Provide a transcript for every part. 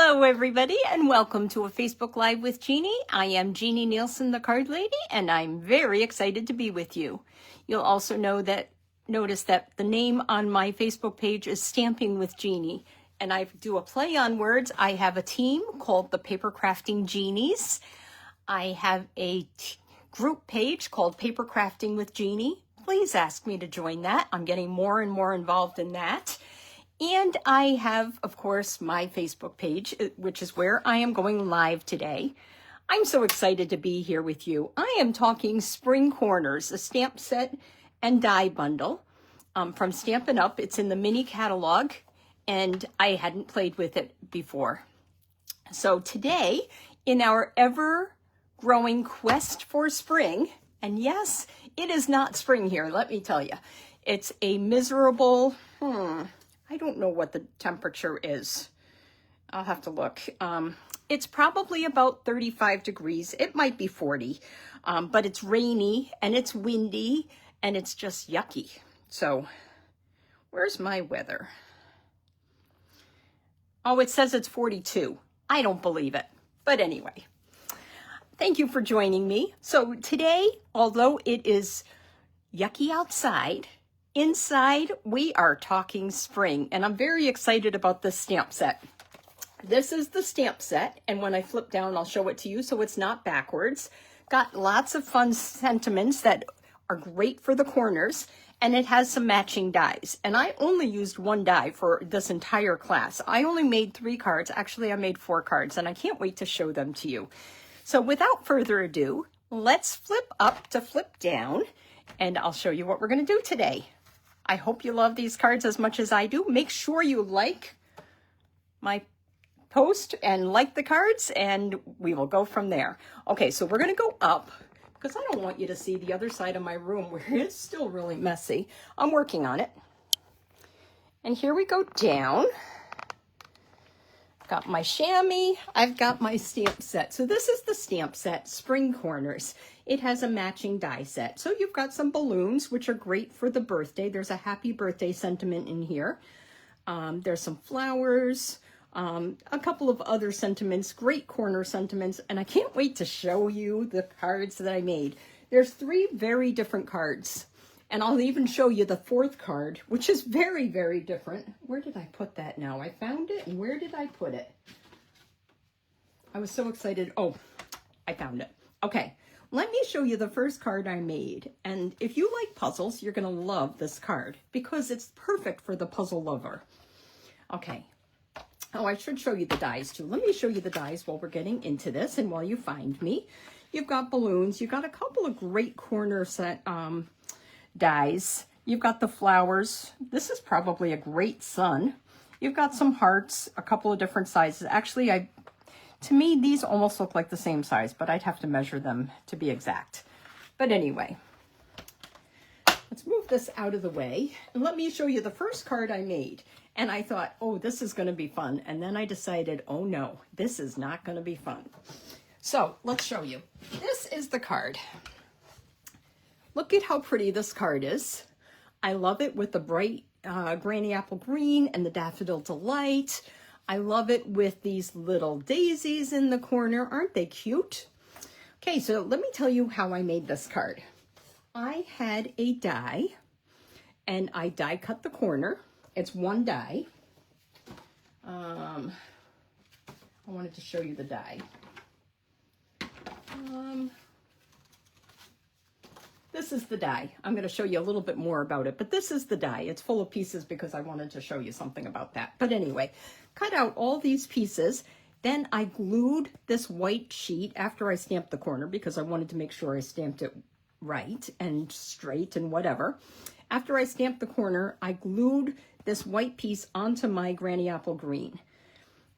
Hello, everybody, and welcome to a Facebook Live with Jeannie. I am Jeannie Nielsen, the card lady, and I'm very excited to be with you. You'll also notice that the name on my Facebook page is Stamping with Jeannie, and I do a play on words. I have a team called the Paper Crafting Genies. I have a group page called Paper Crafting with Jeannie. Please ask me to join that. I'm getting more and more involved in that. And I have, of course, my Facebook page, which is where I am going live today. I'm so excited to be here with you. I am talking Spring Corners, a stamp set and die bundle from Stampin' Up. It's in the mini catalog, and I hadn't played with it before. So today, in our ever-growing quest for spring, and yes, it is not spring here, let me tell you. It's a miserable, I don't know what the temperature is. I'll have to look. It's probably about 35 degrees. It might be 40, but it's rainy and it's windy and it's just yucky. So where's my weather? Oh, it says it's 42. I don't believe it. But anyway, thank you for joining me. So today, although it is yucky outside, inside, we are talking spring, and I'm very excited about this stamp set. This is the stamp set, and when I flip down, I'll show it to you so it's not backwards. Got lots of fun sentiments that are great for the corners, and it has some matching dies. And I only used one die for this entire class. I only made 3 cards. Actually, I made 4 cards, and I can't wait to show them to you. So without further ado, let's flip up to flip down, and I'll show you what we're going to do today. I hope you love these cards as much as I do. Make sure you like my post and like the cards, and we will go from there. Okay, so we're going to go up because I don't want you to see the other side of my room where it's still really messy. I'm working on it. And here we go down. Got my chamois. I've got my stamp set. So this is the stamp set, Spring Corners. It has a matching die set. So you've got some balloons, which are great for the birthday. There's a happy birthday sentiment in here. There's some flowers, a couple of other sentiments, great corner sentiments, and I can't wait to show you the cards that I made. There's 3 very different cards, and I'll even show you the 4th card, which is very, very different. Where did I put that now? I found it, and where did I put it? I was so excited. Oh, I found it. Okay. Let me show you the first card I made. And if you like puzzles, you're going to love this card because it's perfect for the puzzle lover. Okay. Oh, I should show you the dies too. Let me show you the dies while we're getting into this and while you find me. You've got balloons. You've got a couple of great corner set dies. You've got the flowers. This is probably a great sun. You've got some hearts, a couple of different sizes. Actually, to me, these almost look like the same size, but I'd have to measure them to be exact. But anyway, let's move this out of the way. And let me show you the first card I made. And I thought, oh, this is going to be fun. And then I decided, oh no, this is not going to be fun. So let's show you. This is the card. Look at how pretty this card is. I love it with the bright granny apple green and the daffodil delight. I love it with these little daisies in the corner. Aren't they cute? Okay, so let me tell you how I made this card. I had a die, and I die cut the corner. It's one die. I wanted to show you the die. This is the die. I'm going to show you a little bit more about it, but this is the die. It's full of pieces because I wanted to show you something about that. But anyway, cut out all these pieces. Then I glued this white sheet after I stamped the corner because I wanted to make sure I stamped it right and straight and whatever. After I stamped the corner, I glued this white piece onto my granny apple green.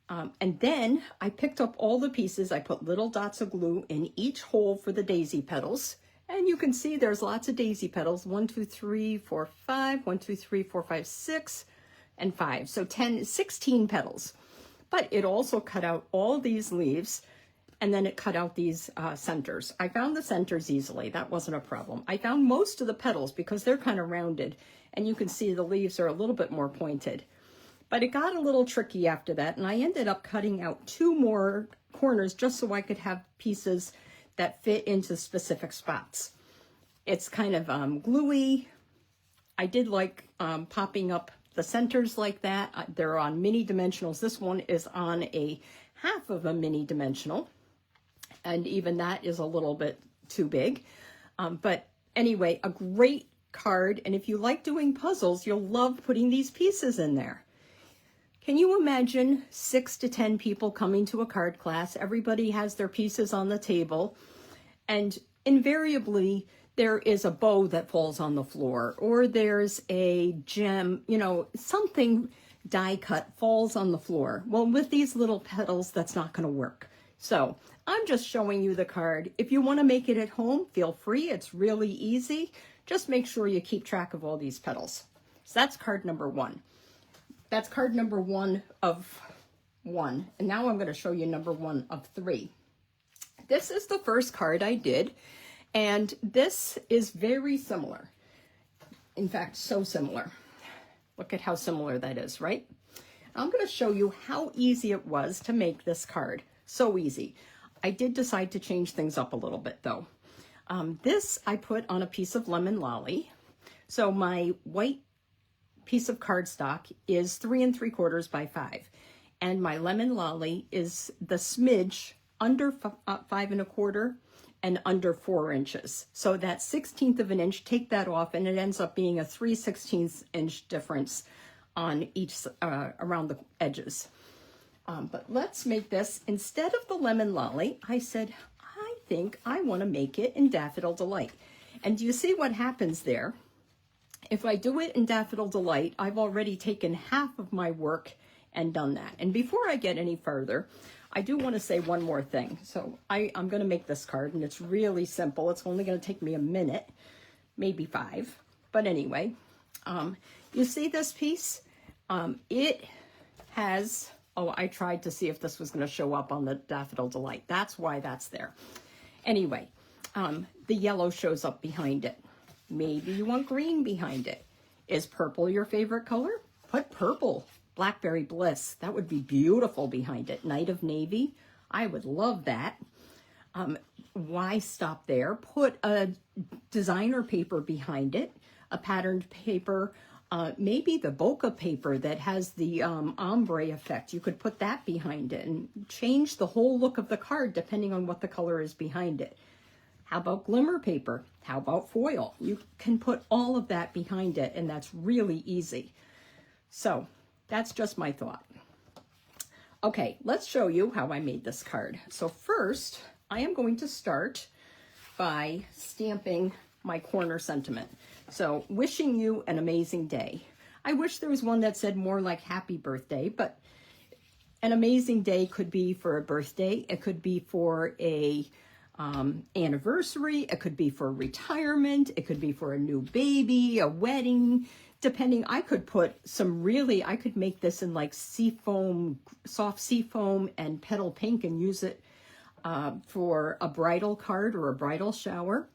And then I picked up all the pieces. I put little dots of glue in each hole for the daisy petals. And you can see there's lots of daisy petals. 1, 2, 3, 4, 5. 1, 2, 3, 4, 5, 6, and 5. So 16 petals. But it also cut out all these leaves, and then it cut out these centers. I found the centers easily. That wasn't a problem. I found most of the petals because they're kind of rounded, and you can see the leaves are a little bit more pointed. But it got a little tricky after that, and I ended up cutting out 2 more corners just so I could have pieces that fit into specific spots. It's kind of gluey. I did like popping up the centers like that. They're on mini dimensionals. This one is on a half of a mini dimensional, and even that is a little bit too big. But anyway, a great card, and if you like doing puzzles, you'll love putting these pieces in there. Can you imagine 6 to 10 people coming to a card class? Everybody has their pieces on the table, and invariably there is a bow that falls on the floor, or there's a gem, you know, something die cut falls on the floor. Well, with these little petals, that's not going to work. So I'm just showing you the card. If you want to make it at home, feel free. It's really easy. Just make sure you keep track of all these petals. So that's card number 1. That's card number 1 of 1. And now I'm going to show you number 1 of 3. This is the first card I did, and this is very similar. In fact, so similar. Look at how similar that is, right? I'm going to show you how easy it was to make this card. So easy. I did decide to change things up a little bit, though. This I put on a piece of lemon lolly. So my white piece of cardstock is 3 3/4 by 5, and my lemon lolly is the smidge under 5 1/4 and under 4 inches. So that 1/16 of an inch, take that off, and it ends up being a 3/16 inch difference on each around the edges. But let's make this, instead of the lemon lolly, I said, I think I want to make it in Daffodil Delight. And do you see what happens there? If I do it in Daffodil Delight, I've already taken half of my work and done that. And before I get any further, I do want to say one more thing. So I'm going to make this card, and it's really simple. It's only going to take me a minute, maybe 5. But anyway, you see this piece? It has, oh, I tried to see if this was going to show up on the Daffodil Delight. That's why that's there. Anyway, the yellow shows up behind it. Maybe you want green behind it. Is purple your favorite color? Put purple. Blackberry Bliss. That would be beautiful behind it. Night of Navy. I would love that. Why stop there? Put a designer paper behind it. A patterned paper. Maybe the bokeh paper that has the ombre effect. You could put that behind it and change the whole look of the card depending on what the color is behind it. How about glimmer paper? How about foil? You can put all of that behind it, and that's really easy. So that's just my thought. Okay, let's show you how I made this card. So first, I am going to start by stamping my corner sentiment. So, wishing you an amazing day. I wish there was one that said more like happy birthday, but an amazing day could be for a birthday. It could be for a anniversary. It could be for retirement. It could be for a new baby, a wedding, depending. I could put some really, I could make this in like seafoam, soft seafoam and petal pink and use it for a bridal card or a bridal shower.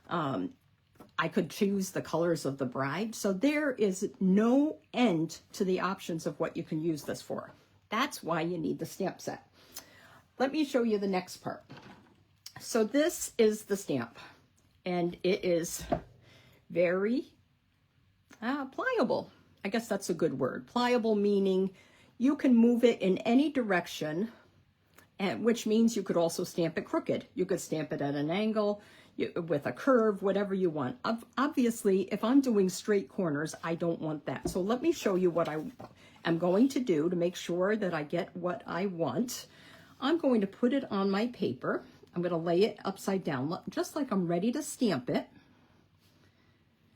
I could choose the colors of the bride. So there is no end to the options of what you can use this for. That's why you need the stamp set. Let me show you the next part. So this is the stamp, and it is very pliable. I guess that's a good word. Pliable meaning you can move it in any direction, and which means you could also stamp it crooked. You could stamp it at an angle, with a curve, whatever you want. Obviously, if I'm doing straight corners, I don't want that. So let me show you what I am going to do to make sure that I get what I want. I'm going to put it on my paper. I'm going to lay it upside down, just like I'm ready to stamp it.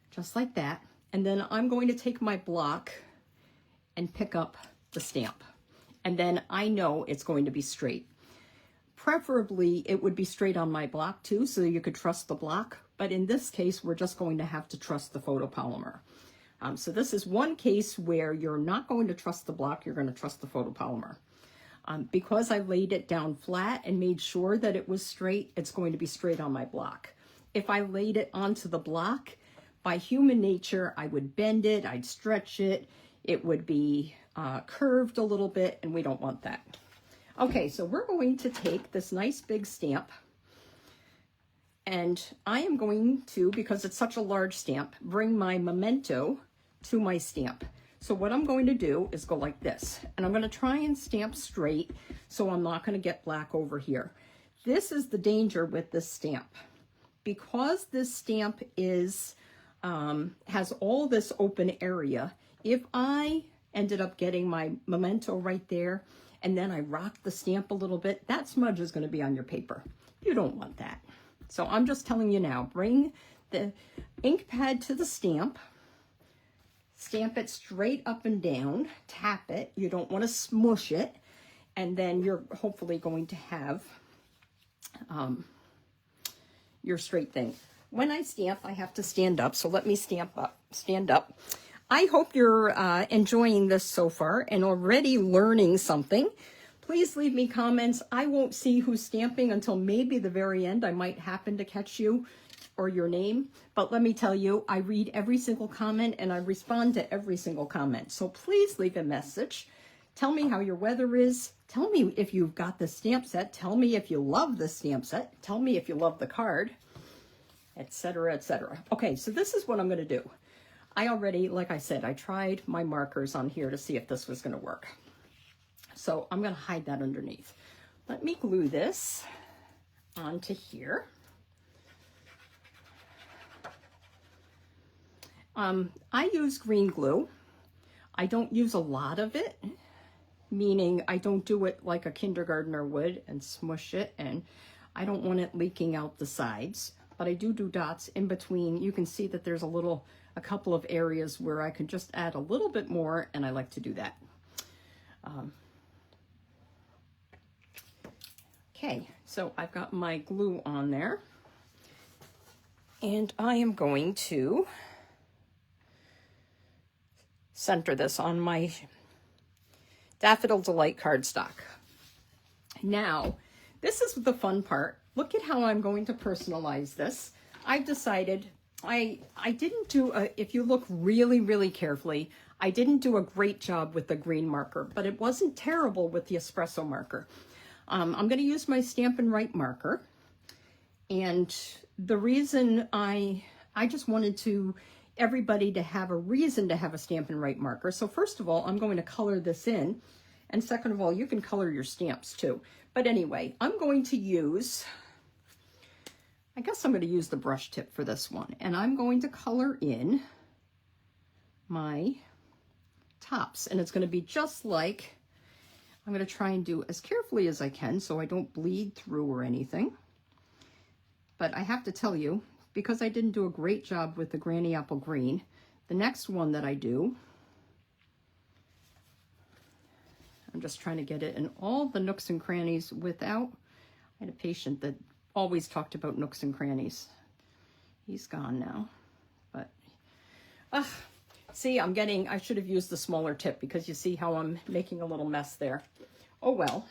Just like that. And then I'm going to take my block and pick up the stamp. And then I know it's going to be straight. Preferably, it would be straight on my block too, so you could trust the block. But in this case, we're just going to have to trust the photopolymer. So this is one case where you're not going to trust the block, you're going to trust the photopolymer. Because I laid it down flat and made sure that it was straight, it's going to be straight on my block. If I laid it onto the block, by human nature, I would bend it, I'd stretch it, it would be curved a little bit, and we don't want that. Okay, so we're going to take this nice big stamp, and I am going to, because it's such a large stamp, bring my memento to my stamp. So what I'm going to do is go like this, and I'm going to try and stamp straight so I'm not going to get black over here. This is the danger with this stamp. Because this stamp is has all this open area, if I ended up getting my memento right there and then I rock the stamp a little bit, that smudge is going to be on your paper. You don't want that. So I'm just telling you now, bring the ink pad to the stamp, stamp it straight up and down, tap it. You don't want to smush it, and then you're hopefully going to have your straight thing. When I stamp, I have to stand up, so let me stand up. I hope you're enjoying this so far and already learning something. Please leave me comments. I won't see who's stamping until maybe the very end. I might happen to catch you or your name, but let me tell you, I read every single comment and I respond to every single comment. So please leave a message. Tell me how your weather is. Tell me if you've got the stamp set. Tell me if you love the stamp set. Tell me if you love the card, etc., etc. Okay, so this is what I'm going to do. I already, like I said, I tried my markers on here to see if this was going to work. So I'm going to hide that underneath. Let me glue this onto here. I use green glue. I don't use a lot of it, meaning I don't do it like a kindergartner would and smush it, and I don't want it leaking out the sides, but I do dots in between. You can see that there's a couple of areas where I can just add a little bit more, and I like to do that. Okay, so I've got my glue on there, and I am going to center this on my Daffodil Delight cardstock. Now, this is the fun part. Look at how I'm going to personalize this. I've decided I didn't do if you look really, really carefully, I didn't do a great job with the green marker, but it wasn't terrible with the espresso marker. I'm going to use my Stampin' Write marker, and the reason I just wanted everybody to have a reason to have a Stampin' Write marker. So first of all, I'm going to color this in, and second of all, you can color your stamps too. But anyway, I'm going to use, I guess I'm going to use the brush tip for this one, and I'm going to color in my tops, and it's going to be just like, I'm going to try and do as carefully as I can so I don't bleed through or anything. But I have to tell you, because I didn't do a great job with the Granny Apple Green, the next one that I do, I'm just trying to get it in all the nooks and crannies without, I had a patient that always talked about nooks and crannies. He's gone now, but, see, I should have used the smaller tip because you see how I'm making a little mess there. Oh well,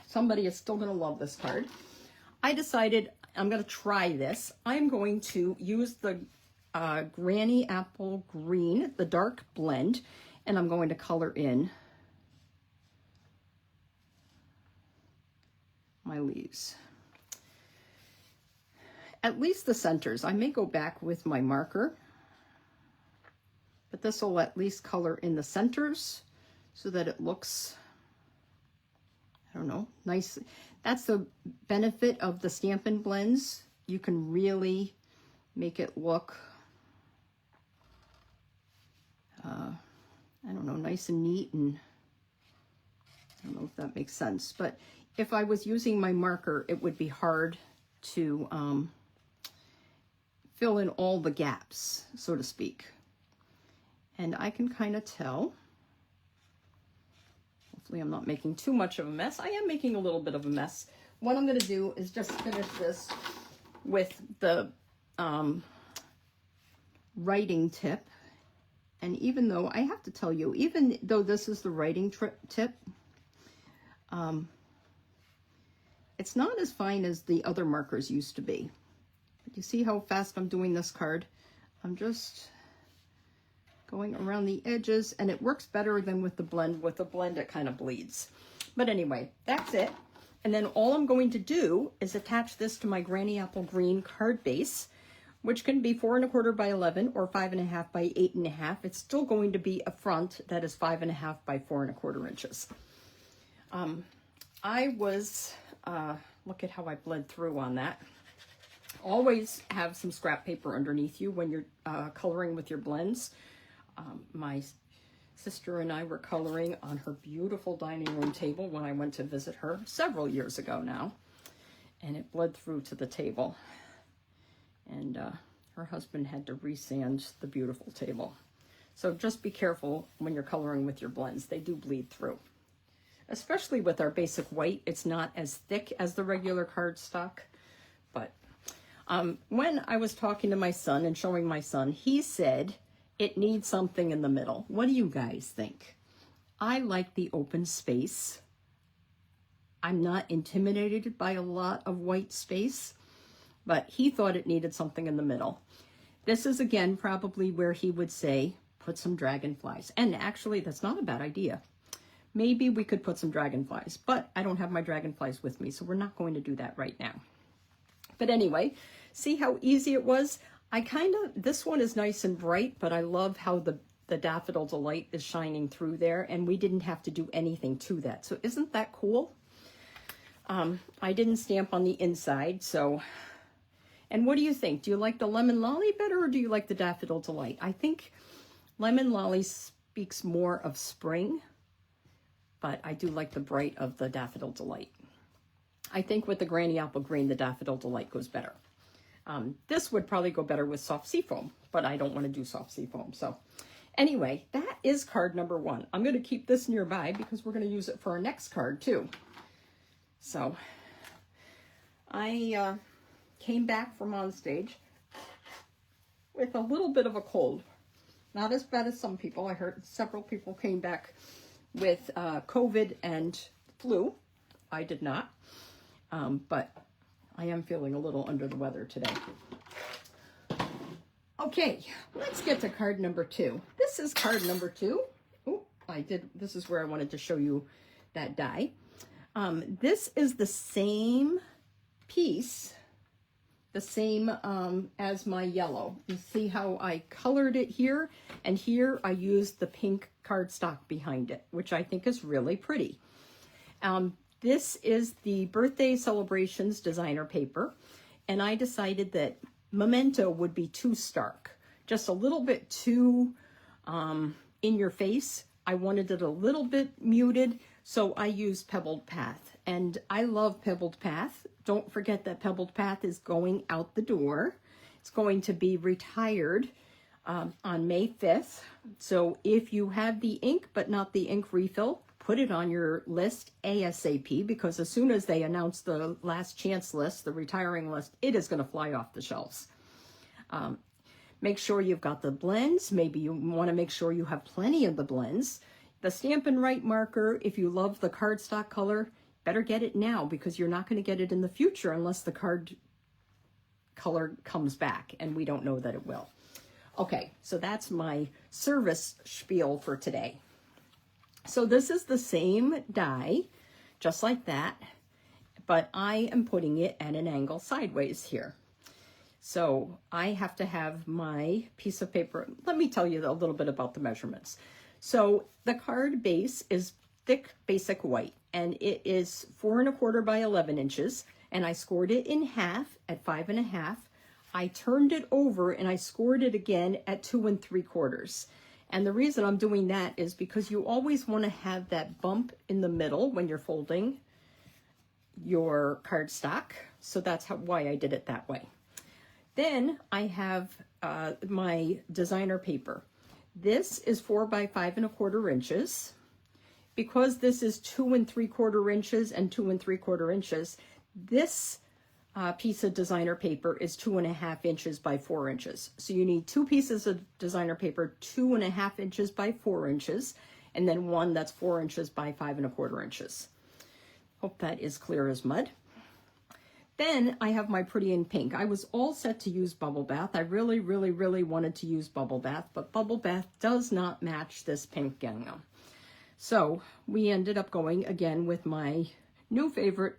somebody is still going to love this card. I decided I'm going to try this. I'm going to use the Granny Apple Green, the dark blend, and I'm going to color in my leaves. At least the centers. I may go back with my marker, but this will at least color in the centers so that it looks, I don't know, nice. That's the benefit of the Stampin' Blends. You can really make it look, I don't know, nice and neat, and I don't know if that makes sense. But if I was using my marker, it would be hard to fill in all the gaps, so to speak. And I can kind of tell. Hopefully I'm not making too much of a mess. I am making a little bit of a mess. What I'm going to do is just finish this with the writing tip. And even though, I have to tell you, even though this is the writing tip, it's not as fine as the other markers used to be. But you see how fast I'm doing this card? I'm just going around the edges, and it works better than with the blend. With the blend, it kind of bleeds. But anyway, that's it. And then all I'm going to do is attach this to my Granny Apple Green card base, which can be 4 1/4 by 11 or 5 1/2 by 8 1/2. It's still going to be a front that is 5 1/2 by 4 1/4 inches. Look at how I bled through on that. Always have some scrap paper underneath you when you're coloring with your blends. My sister and I were coloring on her beautiful dining room table when I went to visit her several years ago now, and it bled through to the table, and her husband had to resand the beautiful table. So just be careful when you're coloring with your blends. They do bleed through, especially with our basic white. It's not as thick as the regular cardstock, but when I was talking to my son and showing my son, he said it needs something in the middle. What do you guys think? I like the open space. I'm not intimidated by a lot of white space, but he thought it needed something in the middle. This is, again, probably where he would say, put some dragonflies. And actually, that's not a bad idea. Maybe we could put some dragonflies, but I don't have my dragonflies with me, so we're not going to do that right now. But anyway, see how easy it was? This one is nice and bright, but I love how the Daffodil Delight is shining through there, and we didn't have to do anything to that. So isn't that cool? I didn't stamp on the inside, so... And what do you think? Do you like the Lemon Lolly better, or do you like the Daffodil Delight? I think Lemon Lolly speaks more of spring, but I do like the bright of the Daffodil Delight. I think with the Granny Apple Green, the Daffodil Delight goes better. This would probably go better with soft seafoam, but I don't want to do soft seafoam. So anyway, that is card number 1. I'm going to keep this nearby because we're going to use it for our next card too. So I came back from on stage with a little bit of a cold. Not as bad as some people. I heard several people came back with COVID and flu. I did not, but I am feeling a little under the weather today. Okay, let's get to card number 2. This is card number 2. Oh, this is where I wanted to show you that die. This is the same piece, the same as my yellow. You see how I colored it here, and here I used the pink cardstock behind it, which I think is really pretty. This is the Birthday Celebrations designer paper, and I decided that Memento would be too stark, just a little bit too in your face. I wanted it a little bit muted, so I used Pebbled Path, and I love Pebbled Path. Don't forget that Pebbled Path is going out the door. It's going to be retired on May 5th, so if you have the ink but not the ink refill, put it on your list ASAP, because as soon as they announce the last chance list, the retiring list, it is going to fly off the shelves. Make sure you've got the blends. Maybe you want to make sure you have plenty of the blends. The Stampin' Right marker, if you love the cardstock color, better get it now, because you're not going to get it in the future unless the card color comes back, and we don't know that it will. Okay, so that's my service spiel for today. So this is the same die, just like that, but I am putting it at an angle sideways here. So I have to have my piece of paper. Let me tell you a little bit about the measurements. So the card base is thick basic white, and it is 4 1/4 by 11 inches, and I scored it in half at 5 1/2. I turned it over and I scored it again at 2 3/4. And the reason I'm doing that is because you always want to have that bump in the middle when you're folding your cardstock. So that's why I did it that way. Then I have my designer paper. This is 4 by 5 1/4 inches. Because this is 2 3/4 inches and 2 3/4 inches, this piece of designer paper is 2 1/2 inches by 4 inches. So you need 2 pieces of designer paper, 2 1/2 inches by 4 inches, and then one that's 4 inches by 5 1/4 inches. Hope that is clear as mud. Then I have my Pretty in Pink. I was all set to use Bubble Bath. I really, really, really wanted to use Bubble Bath, but Bubble Bath does not match this pink gingham. So we ended up going again with my new favorite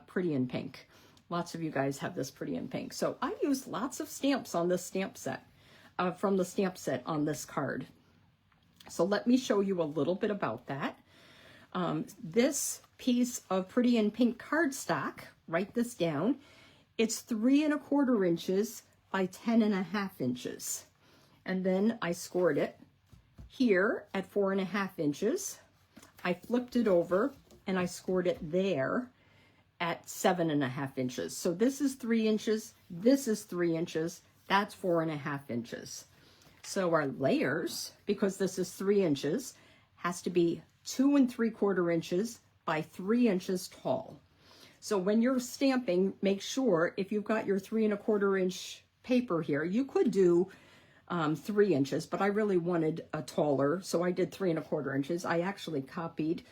Pretty in Pink. Lots of you guys have this Pretty in Pink. So I used lots of stamps on this stamp set, from the stamp set on this card. So let me show you a little bit about that. This piece of Pretty in Pink cardstock, write this down, it's 3 1/4 inches by 10 1/2 inches. And then I scored it here at 4 1/2 inches. I flipped it over and I scored it there at 7 1/2 inches. So this is 3 inches, this is 3 inches, that's 4 1/2 inches. So our layers, because this is 3 inches, has to be 2 3/4 inches by 3 inches tall. So when you're stamping, make sure if you've got your 3 1/4 inch paper here, you could do 3 inches, but I really wanted a taller, so I did 3 1/4 inches. I actually copied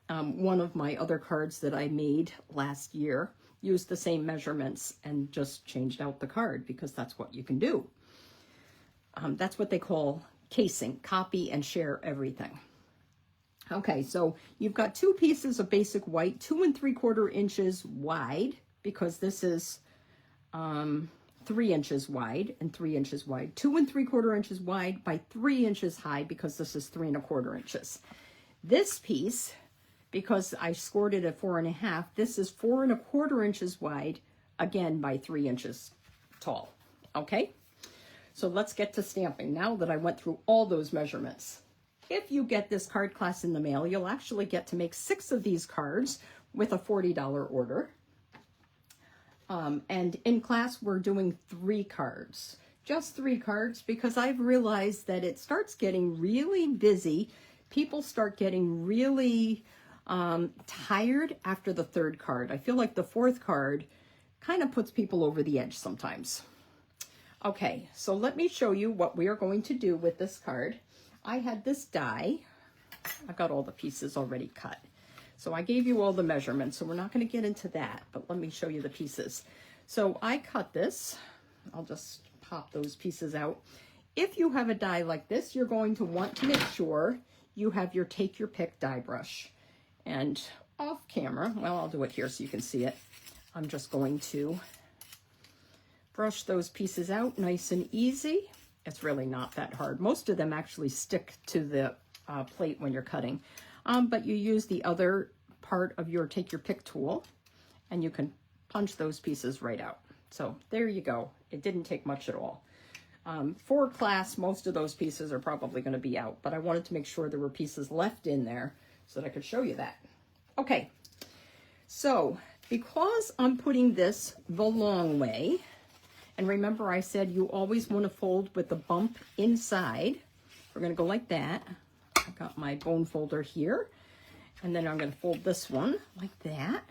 one of my other cards that I made last year, used the same measurements and just changed out the card because that's what you can do. That's what they call casing, copy and share everything. Okay, so you've got 2 pieces of basic white, 2 3/4 inches wide, because this is 3 inches wide and 3 inches wide. 2 3/4 inches wide by 3 inches high, because this is 3 1/4 inches. This piece, because I scored it at 4 1/2, this is 4 1/4 inches wide, again by 3 inches tall. Okay, so let's get to stamping now that I went through all those measurements. If you get this card class in the mail, you'll actually get to make 6 of these cards with a $40 order. And in class, we're doing 3 cards, just 3 cards, because I've realized that it starts getting really busy. People start getting really tired after the 3rd card. I feel like the 4th card kind of puts people over the edge sometimes. Okay, so let me show you what we are going to do with this card. I had this die. I've got all the pieces already cut. So I gave you all the measurements, so we're not going to get into that, but let me show you the pieces. So I cut this. I'll just pop those pieces out. If you have a die like this, you're going to want to make sure you have your take your pick die brush. And off camera, well, I'll do it here so you can see it. I'm just going to brush those pieces out nice and easy. It's really not that hard. Most of them actually stick to the plate when you're cutting. But you use the other part of your take your pick tool and you can punch those pieces right out. So there you go. It didn't take much at all. For class, most of those pieces are probably going to be out, but I wanted to make sure there were pieces left in there so that I could show you that. Okay, so because I'm putting this the long way, and remember I said you always want to fold with the bump inside. We're going to go like that. I've got my bone folder here, and then I'm going to fold this one like that.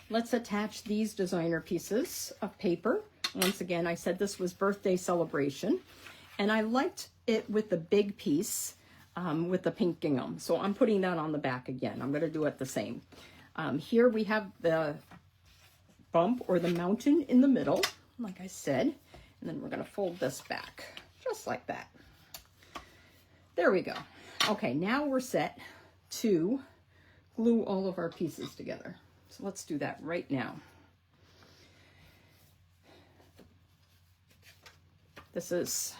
Let's attach these designer pieces of paper. Once again, I said this was birthday celebration, and I liked it with the big piece with the pink gingham. So I'm putting that on the back again. I'm going to do it the same. Here we have the bump or the mountain in the middle, like I said, and then we're going to fold this back just like that. There we go. Okay, now we're set to glue all of our pieces together. So let's do that right now. This is,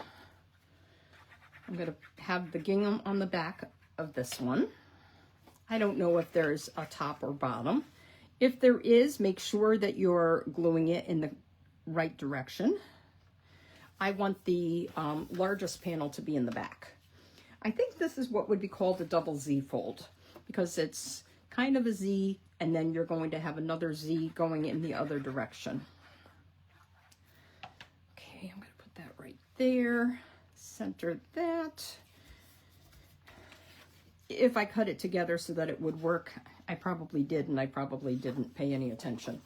I'm going to have the gingham on the back of this one. I don't know if there's a top or bottom. If there is, make sure that you're gluing it in the right direction. I want the largest panel to be in the back. I think this is what would be called a double Z fold, because it's kind of a Z, and then you're going to have another Z going in the other direction. Okay, I'm going to put that right there, center that. If I cut it together so that it would work, I probably did, and I probably didn't pay any attention.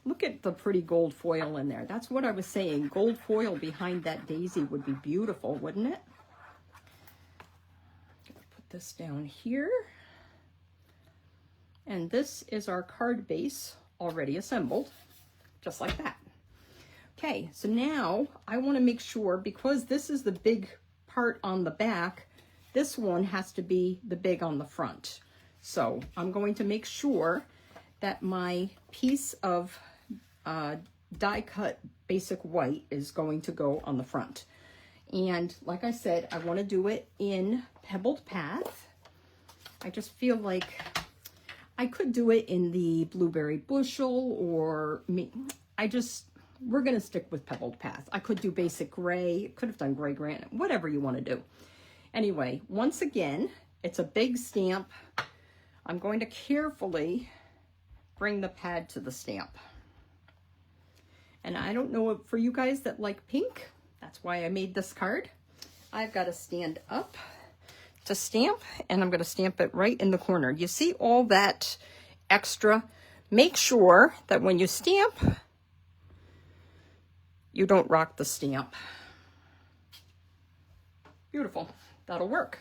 Look at the pretty gold foil in there. That's what I was saying. Gold foil behind that daisy would be beautiful, wouldn't it? I'm gonna put this down here. And this is our card base already assembled, just like that. Okay, so now I want to make sure, because this is the big part on the back, this one has to be the big on the front. So I'm going to make sure that my piece of die cut basic white is going to go on the front. And like I said, I want to do it in Pebbled Path. I just feel like I could do it in the Blueberry Bushel, or we're going to stick with Pebbled Path. I could do basic gray, could have done gray granite, whatever you want to do. Anyway, once again, it's a big stamp. I'm going to carefully bring the pad to the stamp. And I don't know, for you guys that like pink, that's why I made this card. I've got to stand up to stamp, and I'm going to stamp it right in the corner. You see all that extra? Make sure that when you stamp, you don't rock the stamp. Beautiful. That'll work.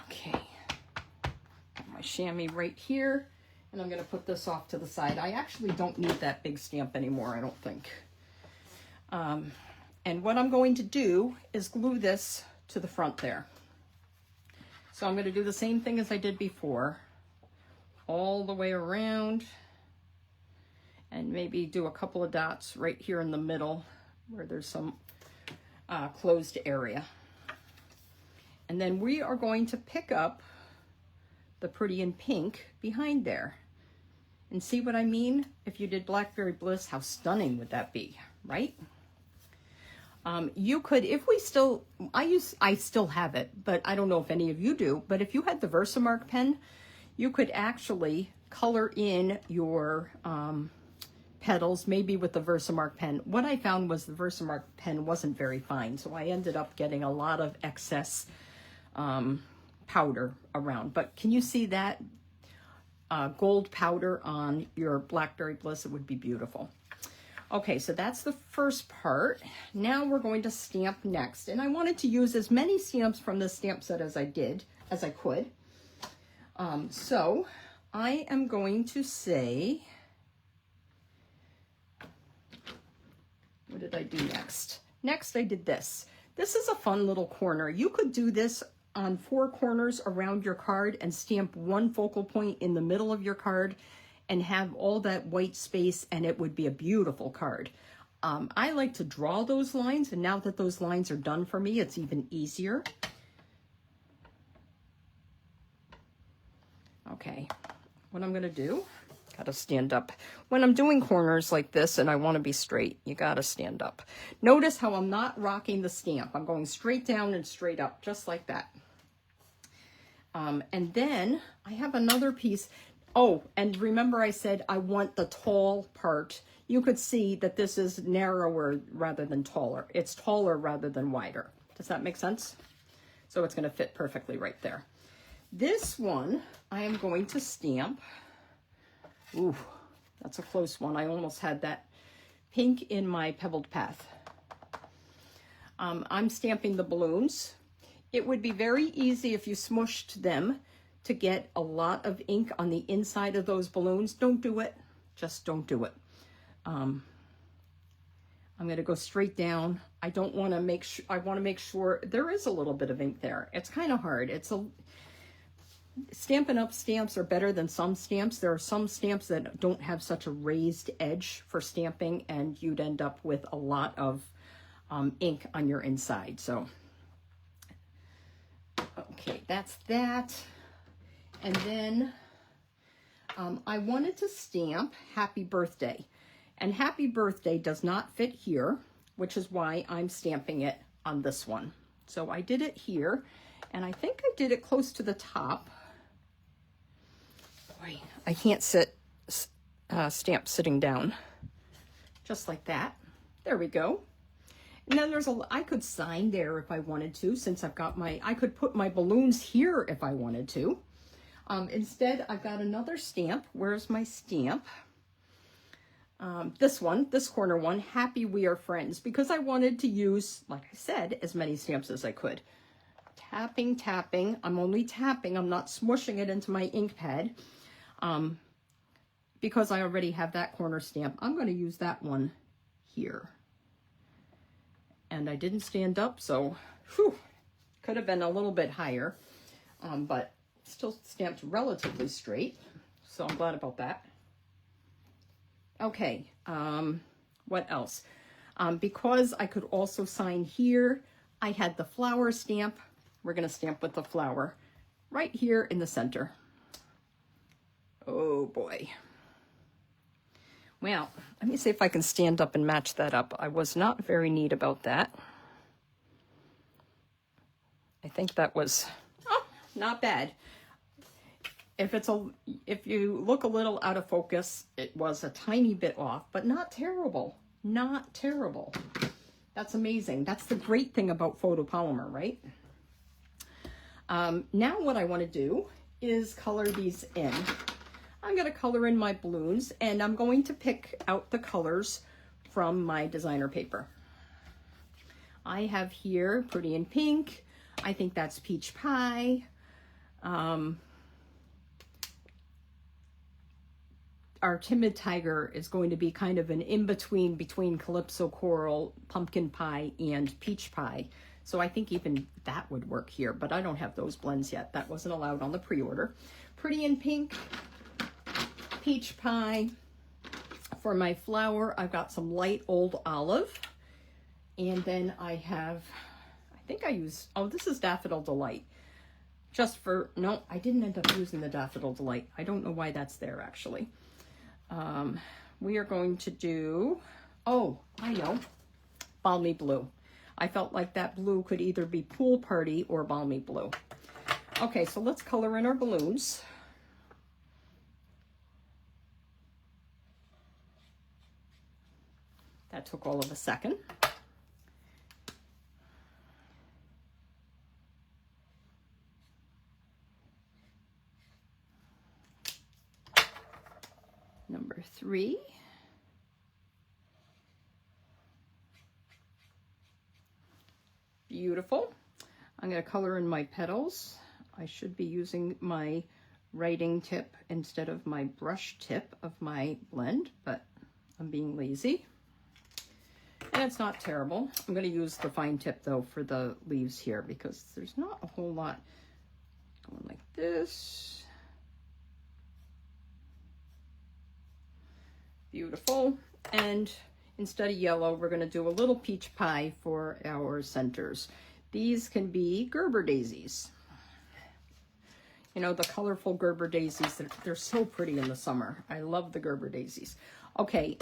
Okay. Got my chamois right here, and I'm going to put this off to the side. I actually don't need that big stamp anymore, I don't think. And what I'm going to do is glue this to the front there. So I'm going to do the same thing as I did before, all the way around, and maybe do a couple of dots right here in the middle where there's some closed area. And then we are going to pick up the Pretty in Pink behind there. And see what I mean? If you did Blackberry Bliss, how stunning would that be, right? You could, if we still, I still have it, but I don't know if any of you do, but if you had the Versamark pen, you could actually color in your petals, maybe with the Versamark pen. What I found was the Versamark pen wasn't very fine, so I ended up getting a lot of excess powder around. But can you see that gold powder on your Blackberry Bliss? It would be beautiful. Okay, so that's the first part. Now we're going to stamp next. And I wanted to use as many stamps from this stamp set as I could. So I am going to say, what did I do next? Next, I did this. This is a fun little corner. You could do this on 4 corners around your card and stamp one focal point in the middle of your card and have all that white space, and it would be a beautiful card. I like to draw those lines, and now that those lines are done for me, it's even easier. Okay, what I'm gonna do, gotta stand up. When I'm doing corners like this and I wanna be straight, you gotta stand up. Notice how I'm not rocking the stamp. I'm going straight down and straight up, just like that. And then I have another piece. Oh, and remember I said I want the tall part. You could see that this is narrower rather than taller. It's taller rather than wider. Does that make sense? So it's going to fit perfectly right there. This one I am going to stamp. Ooh, that's a close one. I almost had that pink in my Pebbled Path. I'm stamping the balloons. It would be very easy if you smushed them to get a lot of ink on the inside of those balloons. Don't do it. Just don't do it. I'm going to go straight down. I don't want to make sure, I want to make sure there is a little bit of ink there. It's kind of hard. Stampin' Up stamps are better than some stamps. There are some stamps that don't have such a raised edge for stamping, and you'd end up with a lot of ink on your inside. So, okay, that's that. And then I wanted to stamp Happy Birthday. And Happy Birthday does not fit here, which is why I'm stamping it on this one. So I did it here, and I think I did it close to the top. Boy, I can't stamp sitting down. Just like that. There we go. And then I could sign there if I wanted to, since I've got I could put my balloons here if I wanted to. Instead, I've got another stamp. Where's my stamp? This one, this corner one, Happy We Are Friends, because I wanted to use, like I said, as many stamps as I could. tapping, tapping. I'm only tapping. I'm not smushing it into my ink pad. Because I already have that corner stamp, I'm going to use that one here. And I didn't stand up, so whew, could have been a little bit higher, but still stamped relatively straight. So I'm glad about that. Okay, what else? Because I could also sign here, I had the flower stamp. We're going to stamp with the flower right here in the center. Oh boy. Well, let me see if I can stand up and match that up. I was not very neat about that. I think that was, oh, not bad. If you look a little out of focus, it was a tiny bit off, but not terrible. Not terrible. That's amazing. That's the great thing about photopolymer, right? Now what I want to do is color these in. I'm going to color in my balloons, and I'm going to pick out the colors from my designer paper. I have here Pretty in Pink. I think that's Peach Pie. Our Timid Tiger is going to be kind of an in-between between Calypso Coral, Pumpkin Pie, and Peach Pie. So I think even that would work here, but I don't have those blends yet. That wasn't allowed on the pre-order. Pretty in Pink, Peach Pie. For my flower, I've got some light old olive. And then I have, I think I use, oh, this is Daffodil Delight. Just for, no, I didn't end up using the Daffodil Delight. I don't know why that's there, actually. We are going to do, oh, I know, Balmy Blue. I felt like that blue could either be Pool Party or Balmy Blue. Okay, so let's color in our balloons. That took all of a second. Number 3. Beautiful. I'm going to color in my petals. I should be using my writing tip instead of my brush tip of my blend, but I'm being lazy. And it's not terrible. I'm going to use the fine tip though for the leaves here because there's not a whole lot going like this. Beautiful. And instead of yellow, we're going to do a little peach pie for our centers. These can be Gerber daisies. You know, the colorful Gerber daisies, they're so pretty in the summer. I love the Gerber daisies. Okay,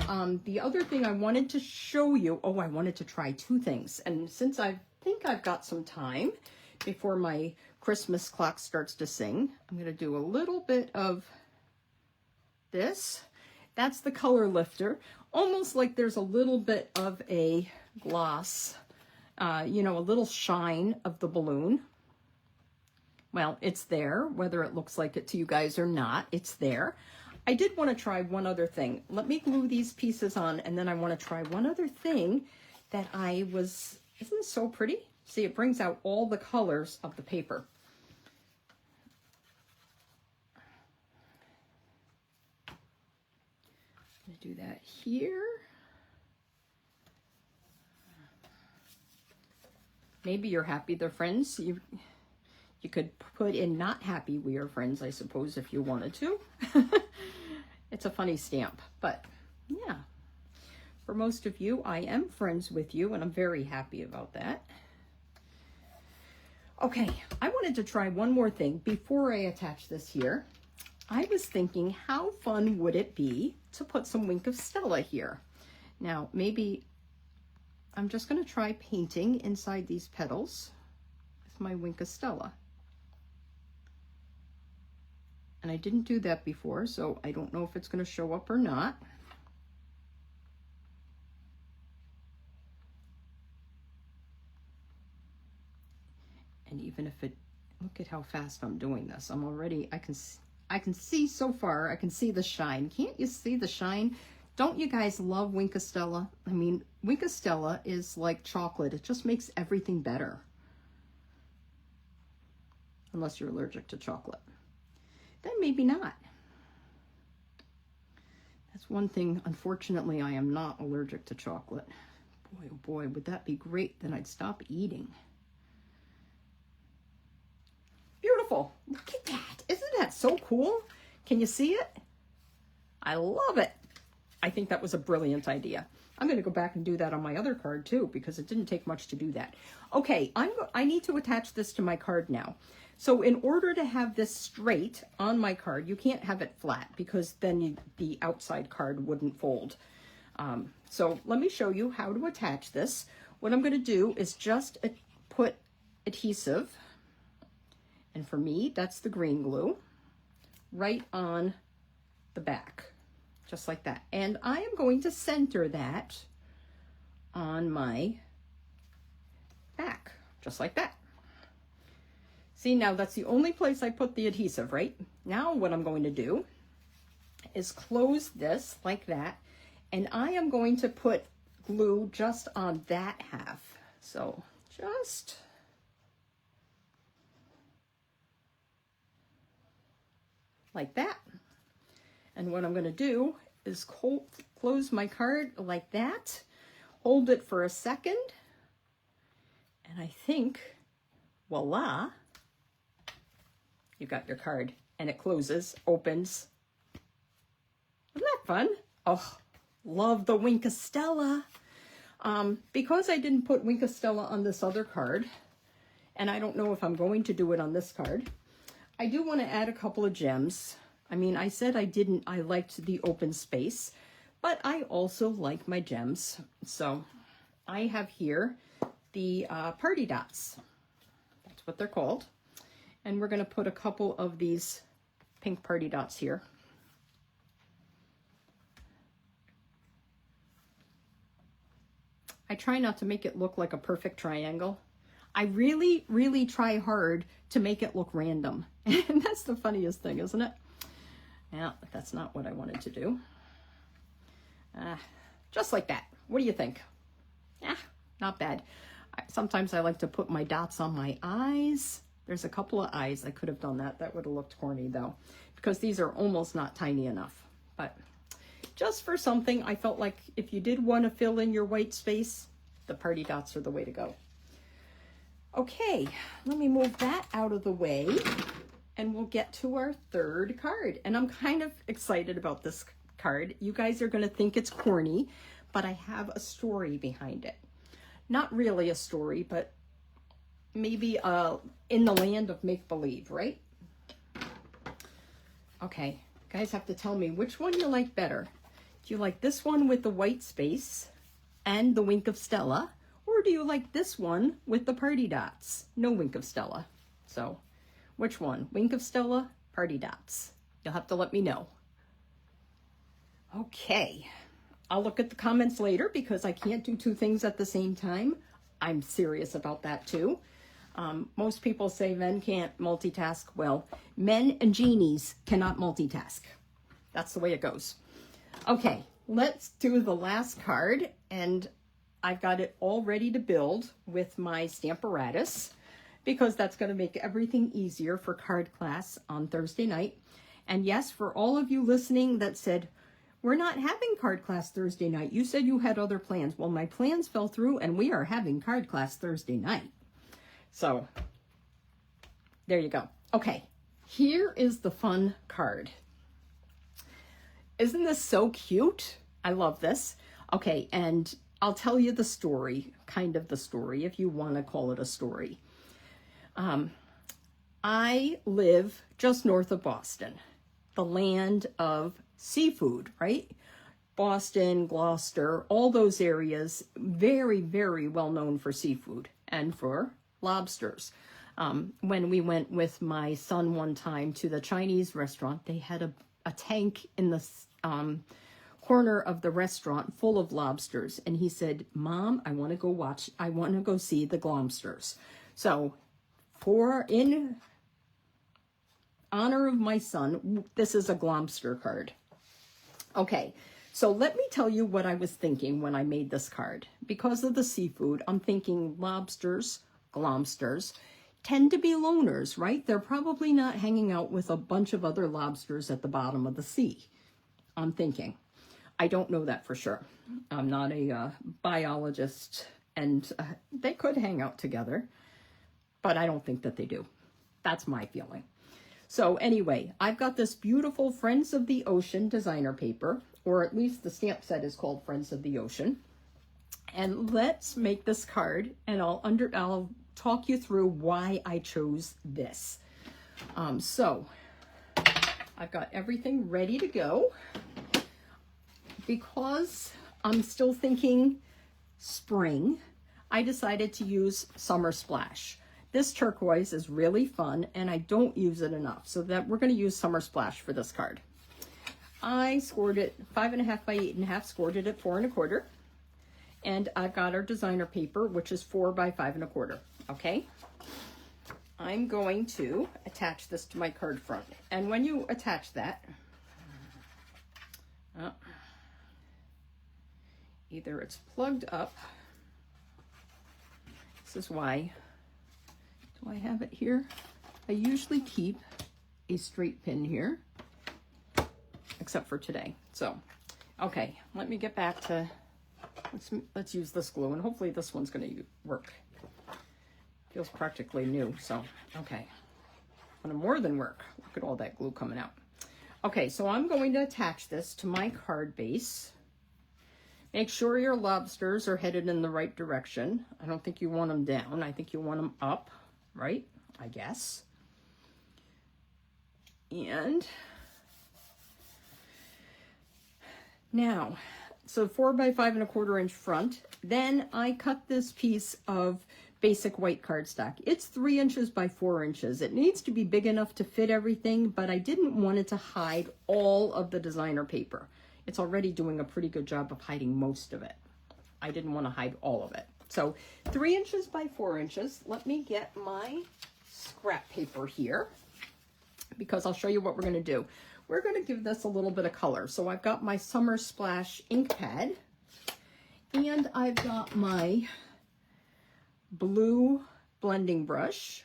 the other thing I wanted to show you, oh, I wanted to try 2 things. And since I think I've got some time before my Christmas clock starts to sing, I'm going to do a little bit of this. That's the color lifter. Almost like there's a little bit of a gloss, you know, a little shine of the balloon. Well, it's there, whether it looks like it to you guys or not, it's there. I did want to try one other thing. Let me glue these pieces on, and then I want to try one other thing that isn't it so pretty? See, it brings out all the colors of the paper. I'm going to do that here. Maybe you're happy they're friends. You could put in not happy we are friends, I suppose, if you wanted to. It's a funny stamp, but yeah. For most of you, I am friends with you, and I'm very happy about that. Okay, I wanted to try one more thing before I attach this here. I was thinking, how fun would it be to put some Wink of Stella here? Now, maybe I'm just going to try painting inside these petals with my Wink of Stella. And I didn't do that before, so I don't know if it's going to show up or not. And even if it, look at how fast I'm doing this. I'm already, I can see so far, I can see the shine. Can't you see the shine? Don't you guys love Wink of Stella? I mean, Wink of Stella is like chocolate. It just makes everything better. unless you're allergic to chocolate. Then maybe not. That's one thing, unfortunately, I am not allergic to chocolate. Boy, oh boy, would that be great, then I'd stop eating. Beautiful, look at that. Isn't that so cool? Can you see it? I love it. I think that was a brilliant idea. I'm going to go back and do that on my other card too, because it didn't take much to do that. Okay, I need to attach this to my card now. So in order to have this straight on my card, you can't have it flat because then the outside card wouldn't fold. So let me show you how to attach this. What I'm going to do is just put adhesive, and for me, that's the green glue, right on the back. Just like that. And I am going to center that on my back, just like that. See, now that's the only place I put the adhesive, right? Now what I'm going to do is close this like that, and I am going to put glue just on that half. So just like that. And what I'm going to do is close my card like that, hold it for a second, and I think, voila, you got your card. And it closes, opens. Isn't that fun? Oh, love the Wink of Stella. Because I didn't put Wink of Stella on this other card, and I don't know if I'm going to do it on this card, I do want to add a couple of gems. I mean, I said I liked the open space, but I also like my gems. So I have here the party dots. That's what they're called. And we're going to put a couple of these pink party dots here. I try not to make it look like a perfect triangle. I really, really try hard to make it look random. And that's the funniest thing, isn't it? Yeah, that's not what I wanted to do. Just like that. What do you think? Not bad. Sometimes I like to put my dots on my eyes. There's a couple of eyes. I could have done that. That would have looked corny though, because these are almost not tiny enough. But just for something, I felt like if you did want to fill in your white space, the party dots are the way to go. Okay, let me move that out of the way, and we'll get to our third card. And I'm kind of excited about this card. You guys are going to think it's corny, but I have a story behind it. Not really a story, but maybe in the land of make-believe, right? Okay, you guys have to tell me which one you like better. Do you like this one with the white space and the Wink of Stella? Or do you like this one with the party dots? No Wink of Stella. So which one? Wink of Stella, party dots. You'll have to let me know. Okay, I'll look at the comments later because I can't do two things at the same time. I'm serious about that too. Most people say men can't multitask. Well, men and genies cannot multitask. That's the way it goes. Okay, let's do the last card, and I've got it all ready to build with my Stamparatus because that's going to make everything easier for card class on Thursday night. And yes, for all of you listening that said, we're not having card class Thursday night. You said you had other plans. Well, my plans fell through and we are having card class Thursday night. So there you go. Okay, here is the fun card. Isn't this so cute? I love this. Okay, and I'll tell you the story, kind of the story, if you want to call it a story. I live just north of Boston, the land of seafood, right? Boston, Gloucester, all those areas, very, very well known for seafood and for lobsters. When we went with my son one time to the Chinese restaurant, they had a tank in the corner of the restaurant full of lobsters. And he said, Mom, I want to go see the glomsters. So in honor of my son, this is a glomster card. Okay, so let me tell you what I was thinking when I made this card. Because of the seafood, I'm thinking lobsters, glomsters. tend to be loners, right? They're probably not hanging out with a bunch of other lobsters at the bottom of the sea, I'm thinking. I don't know that for sure. I'm not a biologist, and they could hang out together, but I don't think that they do. That's my feeling. So anyway, I've got this beautiful Friends of the Ocean designer paper, or at least the stamp set is called Friends of the Ocean. And let's make this card, and I'll talk you through why I chose this. So I've got everything ready to go. Because I'm still thinking spring, I decided to use Summer Splash. This turquoise is really fun, and I don't use it enough, so that we're going to use Summer Splash for this card. I scored it 5.5 by 8.5, scored it at 4 1/4, and I've got our designer paper, which is 4 by 5 1/4. Okay, I'm going to attach this to my card front, and when you attach that, either it's plugged up. This is why. Do I have it here? I usually keep a straight pin here, except for today. So, okay, let me get back to, let's use this glue, and hopefully this one's going to work. Feels practically new, so, okay. Gonna more than work. Look at all that glue coming out. Okay, so I'm going to attach this to my card base. Make sure your lobsters are headed in the right direction. I don't think you want them down. I think you want them up, right? I guess. And now, so 4 by 5 1/4 inch front. Then I cut this piece of basic white cardstock. It's 3 inches by 4 inches. It needs to be big enough to fit everything, but I didn't want it to hide all of the designer paper. It's already doing a pretty good job of hiding most of it. I didn't want to hide all of it. So 3 inches by 4 inches. Let me get my scrap paper here, because I'll show you what we're going to do. We're going to give this a little bit of color. So I've got my Summer Splash ink pad, and I've got my blue blending brush.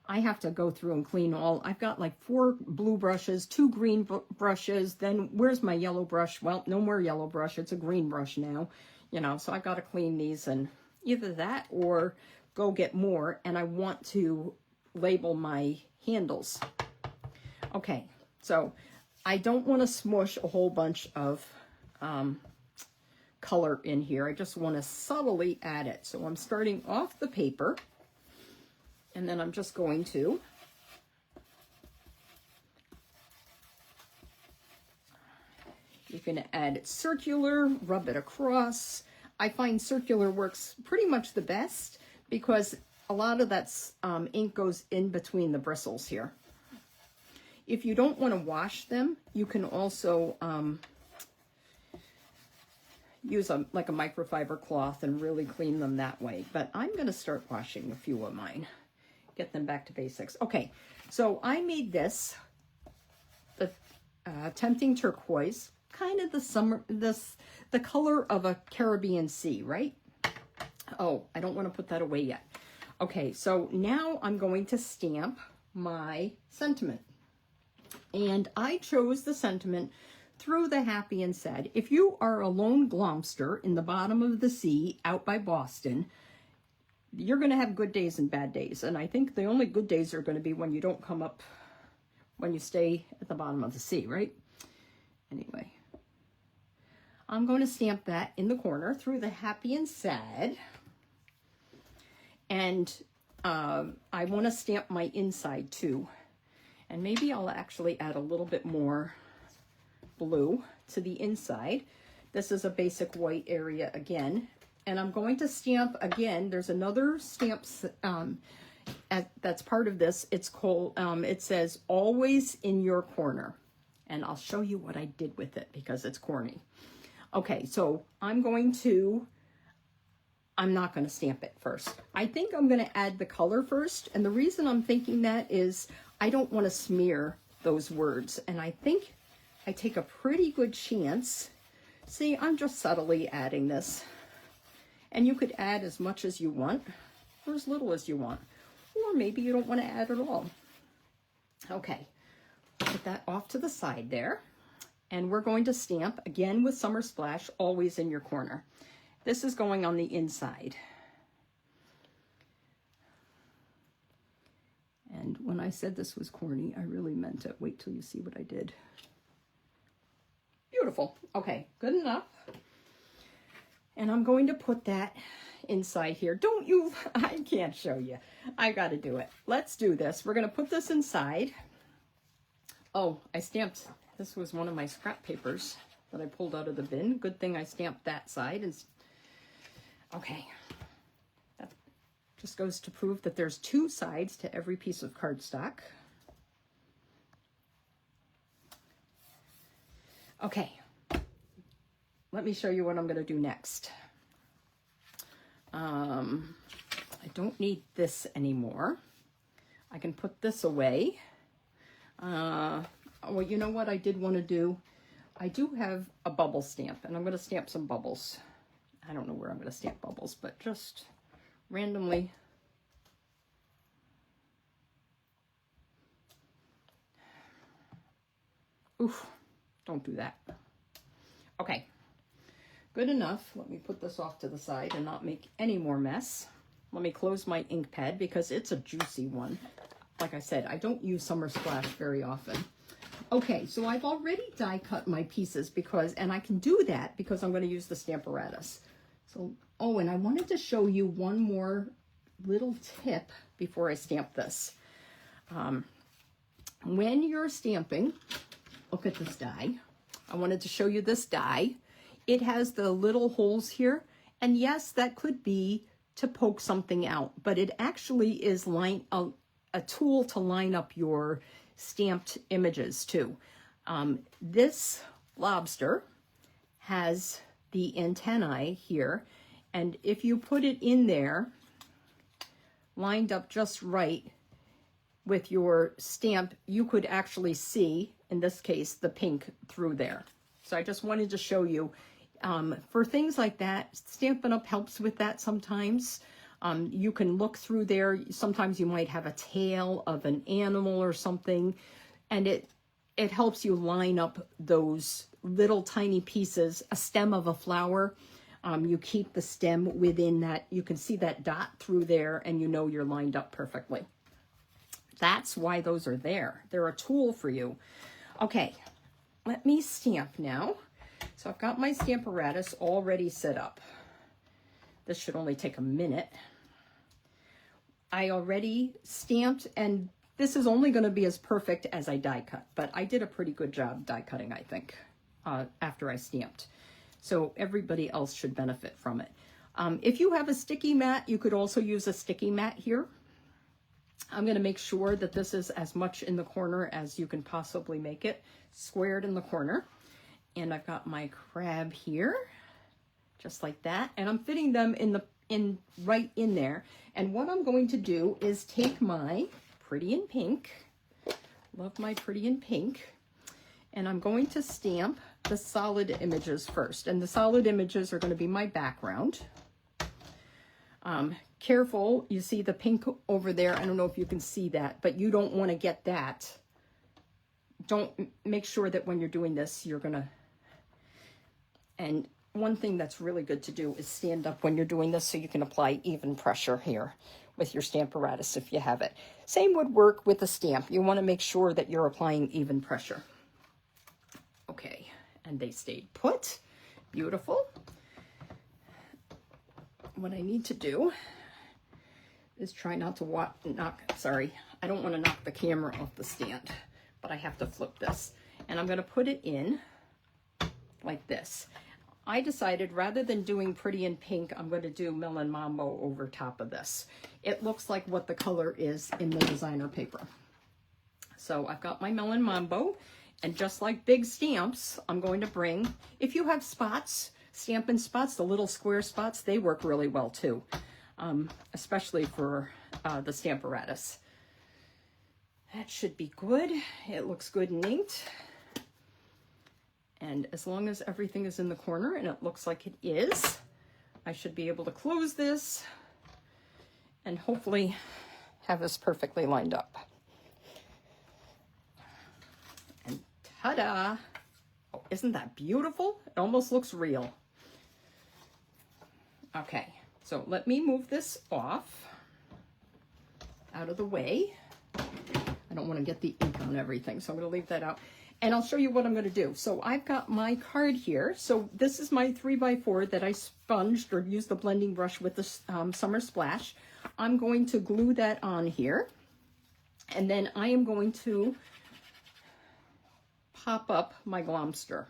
I have to go through and clean all. I've got like 4 blue brushes, 2 green brushes. Then where's my yellow brush? Well, no more yellow brush. It's a green brush now, you know, so I've got to clean these, and either that or go get more. And I want to label my handles. Okay, so I don't want to smush a whole bunch of color in here. I just want to subtly add it. So I'm starting off the paper, and then I'm just going to you can add it circular, rub it across. I find circular works pretty much the best because a lot of that ink goes in between the bristles here. If you don't want to wash them, you can also use like a microfiber cloth and really clean them that way. But I'm going to start washing a few of mine. Get them back to basics. Okay, so I made this, the Tempting Turquoise, kind of the color of a Caribbean sea, right? Oh, I don't want to put that away yet. Okay, so now I'm going to stamp my sentiment. And I chose the sentiment through the happy and sad. If you are a lone glomster in the bottom of the sea out by Boston, you're going to have good days and bad days. And I think the only good days are going to be when you don't come up, when you stay at the bottom of the sea, right? Anyway, I'm going to stamp that in the corner through the happy and sad. And I want to stamp my inside too. And maybe I'll actually add a little bit more blue to the inside. This is a basic white area again. And I'm going to stamp again. There's another stamp that's part of this. It's called, it says always in your corner. And I'll show you what I did with it because it's corny. Okay, so I'm not going to stamp it first. I think I'm going to add the color first. And the reason I'm thinking that is I don't want to smear those words. And I think I take a pretty good chance. See, I'm just subtly adding this. And you could add as much as you want, or as little as you want. or maybe you don't want to add at all. Okay, put that off to the side there. And we're going to stamp, again with Summer Splash, always in your corner. This is going on the inside. And when I said this was corny, I really meant it. Wait till you see what I did. Beautiful. Okay, good enough. And I'm going to put that inside here. Don't you, I can't show you. I got to do it. Let's do this. We're going to put this inside. Oh, I stamped, this was one of my scrap papers that I pulled out of the bin. Good thing I stamped that side. And okay. That just goes to prove that there's two sides to every piece of cardstock. Okay. Let me show you what I'm going to do next. I don't need this anymore. I can put this away. Well, you know what I did want to do? I do have a bubble stamp, and I'm going to stamp some bubbles. I don't know where I'm going to stamp bubbles, but just randomly. Oof, don't do that. Okay, good enough. Let me put this off to the side and not make any more mess. Let me close my ink pad because it's a juicy one. Like I said, I don't use Summer Splash very often. Okay, so I've already die cut my pieces and I can do that because I'm going to use the Stamparatus. So, oh, and I wanted to show you one more little tip before I stamp this. When you're stamping, look at this die. I wanted to show you this die. It has the little holes here, and yes, that could be to poke something out, but it actually is a tool to line up your stamped images too. This lobster has the antennae here, and if you put it in there, lined up just right with your stamp, you could actually see, in this case, the pink through there. So I just wanted to show you, for things like that, Stampin' Up! Helps with that sometimes. You can look through there. Sometimes you might have a tail of an animal or something, and it helps you line up those little tiny pieces. A stem of a flower, you keep the stem within that. You can see that dot through there, and you know you're lined up perfectly. That's why those are there. They're a tool for you. Okay, let me stamp now. So I've got my Stamparatus already set up. This should only take a minute. I already stamped, and this is only going to be as perfect as I die cut, but I did a pretty good job die cutting, I think, after I stamped. So everybody else should benefit from it. If you have a sticky mat, you could also use a sticky mat here. I'm going to make sure that this is as much in the corner as you can possibly make it, squared in the corner. And I've got my crab here, just like that. And I'm fitting them right in there. And what I'm going to do is take my Pretty in Pink, love my Pretty in Pink, and I'm going to stamp the solid images first. And the solid images are going to be my background. Careful, you see the pink over there. I don't know if you can see that, but you don't want to get that. Don't make sure that when you're doing this, you're going to, and one thing that's really good to do is stand up when you're doing this so you can apply even pressure here with your Stamparatus if you have it. Same would work with a stamp. You want to make sure that you're applying even pressure. Okay, and they stayed put. Beautiful. What I need to do is try not to I don't want to knock the camera off the stand, but I have to flip this. And I'm going to put it in like this. I decided rather than doing Pretty in Pink, I'm going to do Melon Mambo over top of this. It looks like what the color is in the designer paper. So I've got my Melon Mambo, and just like big stamps, I'm going to bring, if you have spots, Stampin' Spots, the little square spots, they work really well too, especially for the Stamparatus. That should be good. It looks good and inked. And as long as everything is in the corner, and it looks like it is, I should be able to close this. And hopefully, have this perfectly lined up. And ta-da! Oh, isn't that beautiful? It almost looks real. Okay, so let me move this off, out of the way. I don't want to get the ink on everything, so I'm going to leave that out. And I'll show you what I'm going to do. So I've got my card here. So this is my 3x4 that I sponged or used the blending brush with the Summer Splash. I'm going to glue that on here. And then I am going to pop up my Glomster.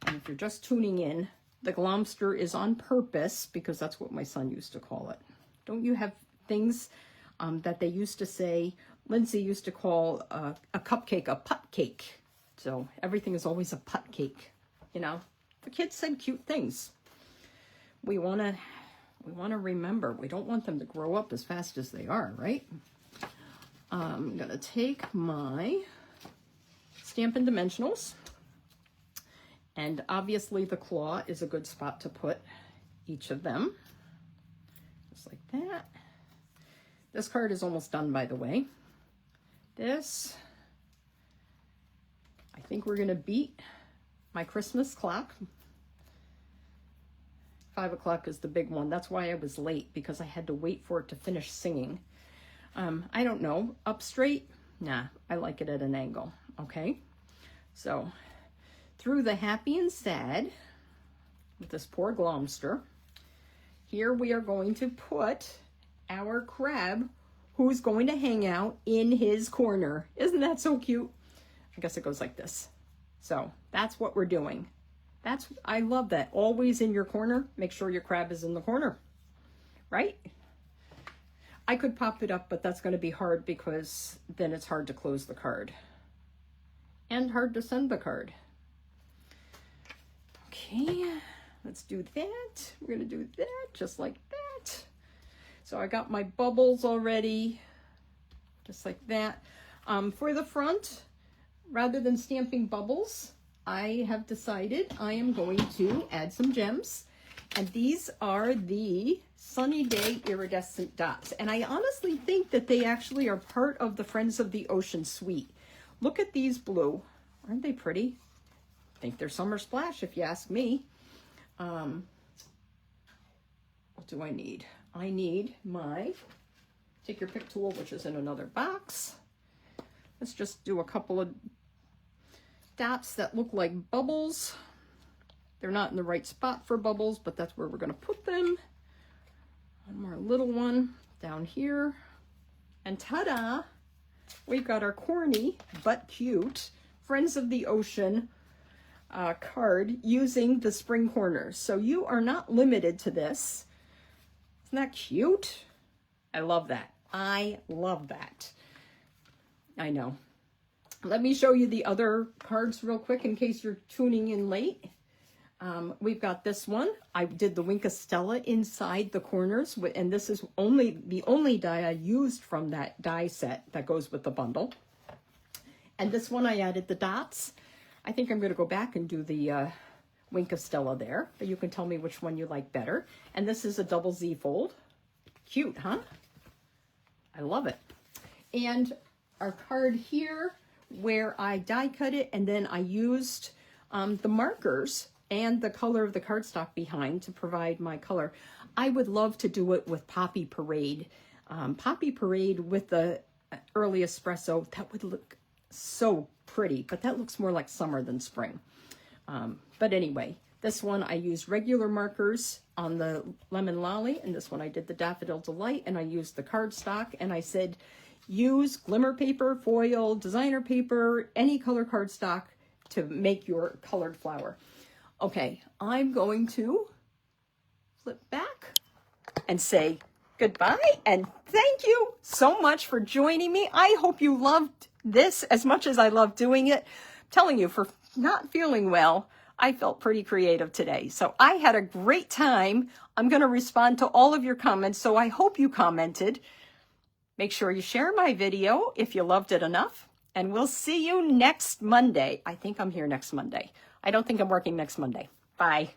And if you're just tuning in, the Glomster is on purpose because that's what my son used to call it. Don't you have things that they used to say, Lindsay used to call a cupcake a putt cake. So everything is always a putt cake, you know. The kids said cute things. We want to remember. We don't want them to grow up as fast as they are, right? I'm going to take my Stampin' Dimensionals. And obviously the claw is a good spot to put each of them. Just like that. This card is almost done, by the way. This, I think we're going to beat my Christmas clock. 5 o'clock is the big one. That's why I was late, because I had to wait for it to finish singing. I don't know. Up straight? Nah, I like it at an angle. Okay. So through the happy and sad with this poor Glomster, here we are going to put our crab who's going to hang out in his corner. Isn't that so cute? I guess it goes like this. So that's what we're doing. I love that. Always in your corner. Make sure your crab is in the corner, right? I could pop it up, but that's going to be hard because then it's hard to close the card and hard to send the card. Okay, let's do that. We're going to do that just like that. So I got my bubbles already, just like that. For the front, rather than stamping bubbles, I have decided I am going to add some gems. And these are the Sunny Day Iridescent Dots. And I honestly think that they actually are part of the Friends of the Ocean suite. Look at these blue. Aren't they pretty? I think they're Summer Splash, if you ask me. What do I need? I need my Take Your Pick tool, which is in another box. Let's just do a couple of dots that look like bubbles. They're not in the right spot for bubbles, but that's where we're going to put them. One more little one down here. And ta-da! We've got our corny but cute Friends of the Ocean card using the spring corners. So you are not limited to this. Isn't that cute? I love that. I love that. I know. Let me show you the other cards real quick in case you're tuning in late. We've got this one. I did the Wink of Stella inside the corners, and this is the only die I used from that die set that goes with the bundle. And this one I added the dots. I think I'm going to go back and do the Wink of Stella there, but you can tell me which one you like better. And this is a double Z fold. Cute, huh? I love it. And our card here, where I die cut it, and then I used the markers and the color of the cardstock behind to provide my color. I would love to do it with Poppy Parade. Poppy Parade with the early espresso, that would look so pretty, but that looks more like summer than spring. But anyway, this one I used regular markers on the Lemon Lolly, and this one I did the Daffodil Delight, and I used the cardstock, and I said, use glimmer paper, foil, designer paper, any color cardstock to make your colored flower. Okay, I'm going to flip back and say goodbye, and thank you so much for joining me. I hope you loved this as much as I love doing it. I'm telling you, for not feeling well, I felt pretty creative today. So I had a great time. I'm going to respond to all of your comments, so I hope you commented. Make sure you share my video if you loved it enough, and we'll see you next Monday. I think I'm here next Monday. I don't think I'm working next Monday. Bye.